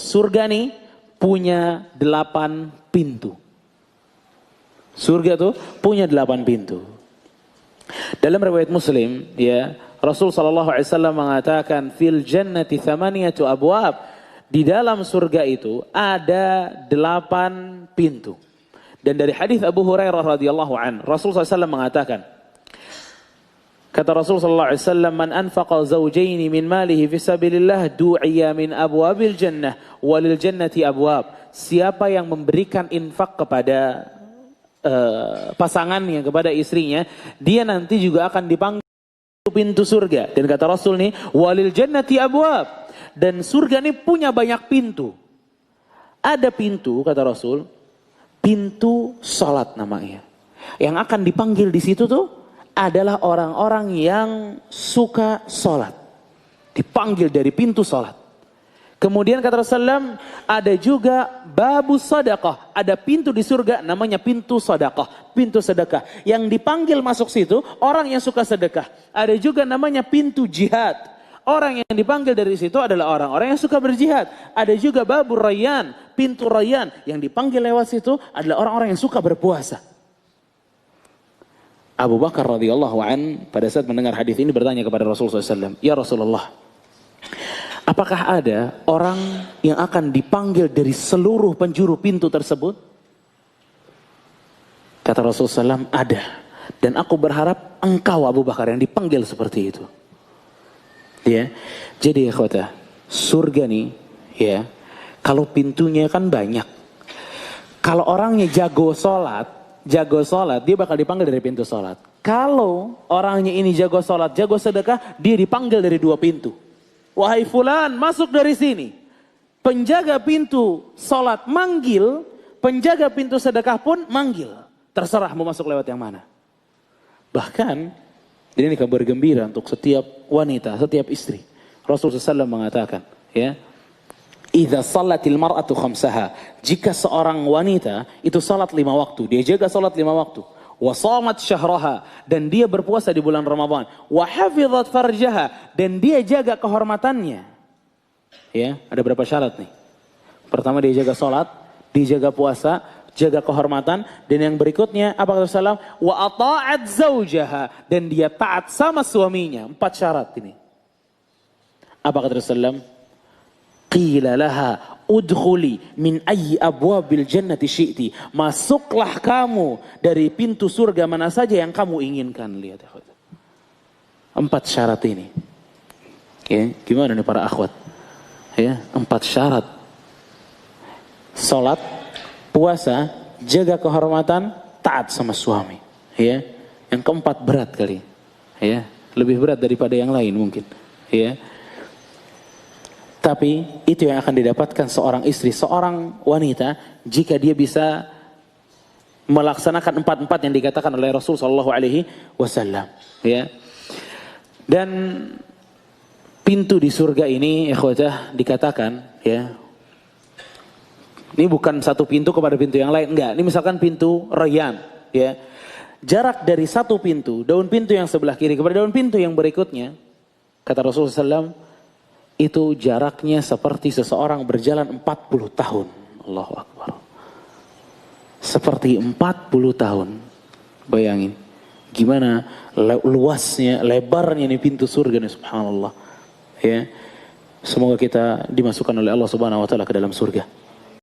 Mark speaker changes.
Speaker 1: surga nih punya 8 pintu. Surga tuh punya 8 pintu. Dalam riwayat Muslim, ya, Rasul sallallahu alaihi wasallam mengatakan fil jannati 8 abwab. Di dalam surga itu ada 8 pintu. Dan dari hadis Abu Hurairah radhiyallahu an, Rasul sallallahu alaihi wasallam mengatakan, kata Rasul sallallahu alaihi wasallam, "Man anfaqa zawjaini min malihi fi sabilillah du'iya min abwabil jannah walil jannati abwab." Siapa yang memberikan infak kepada pasangannya, kepada istrinya, dia nanti juga akan dipanggil pintu surga. Dan kata Rasul nih, "Walil jannati abwab." Dan surga ini punya banyak pintu. Ada pintu, kata Rasul, pintu salat namanya. Yang akan dipanggil di situ tuh adalah orang-orang yang suka salat. Dipanggil dari pintu salat. Kemudian kata Rasulullah, ada juga babus sadaqah. Ada pintu di surga namanya pintu sadaqah, pintu sedekah. Yang dipanggil masuk situ orang yang suka sedekah. Ada juga namanya pintu jihad. Orang yang dipanggil dari situ adalah orang-orang yang suka berjihad. Ada juga babur rayyan, pintu rayyan. Yang dipanggil lewat situ adalah orang-orang yang suka berpuasa. Abu Bakar radhiyallahu an pada saat mendengar hadis ini bertanya kepada Rasulullah SAW, "Ya Rasulullah, apakah ada orang yang akan dipanggil dari seluruh penjuru pintu tersebut?" Kata Rasulullah SAW, "Ada. Dan aku berharap engkau Abu Bakar yang dipanggil seperti itu." Ya, jadi ikhwata, surga nih, ya, kalau pintunya kan banyak. Kalau orangnya jago sholat, dia bakal dipanggil dari pintu sholat. Kalau orangnya ini jago sholat, jago sedekah, dia dipanggil dari 2 pintu. "Wahai fulan, masuk dari sini." Penjaga pintu sholat manggil, penjaga pintu sedekah pun manggil. Terserah mau masuk lewat yang mana. Bahkan ini kabar gembira untuk setiap wanita, setiap istri. Rasulullah SAW mengatakan, ya, "Idza shalatil mar'atu khamsaha." Jika seorang wanita itu salat 5 waktu, dia jaga salat 5 waktu. Wa shamat syahraha, dan dia berpuasa di bulan Ramadan. Wa hafizat farjaha, dan dia jaga kehormatannya. Ya, ada berapa syarat nih? Pertama dia jaga salat, dia jaga puasa, jaga kehormatan, dan yang berikutnya apa kata Rasulullah? Wa ata'at zaujaha, dan dia taat sama suaminya. 4 syarat ini. Apa kata Rasulullah? Qila laha udkhuli min ayyi abwabil jannati syi'ti. Masuklah kamu dari pintu surga mana saja yang kamu inginkan. Lihat ya. 4 syarat ini. Ya, gimana nih para akhwat? Ya, 4 syarat. Salat, puasa, jaga kehormatan, taat sama suami. Ya, yang keempat berat kali. Ya, lebih berat daripada yang lain mungkin. Ya, tapi itu yang akan didapatkan seorang istri, seorang wanita, jika dia bisa melaksanakan 4 yang dikatakan oleh Rasul Shallallahu Alaihi Wasallam. Ya, dan pintu di surga ini, ikhwatah, dikatakan, ya. Ini bukan satu pintu kepada pintu yang lain, enggak. Ini misalkan pintu rayyan, ya. Jarak dari satu pintu, daun pintu yang sebelah kiri kepada daun pintu yang berikutnya, kata Rasulullah SAW, itu jaraknya seperti seseorang berjalan 40 tahun. Allahu Akbar. Seperti 40 tahun. Bayangin. Gimana luasnya, lebarnya nih pintu surga nih, subhanallah. Ya. Semoga kita dimasukkan oleh Allah Subhanahu wa taala ke dalam surga.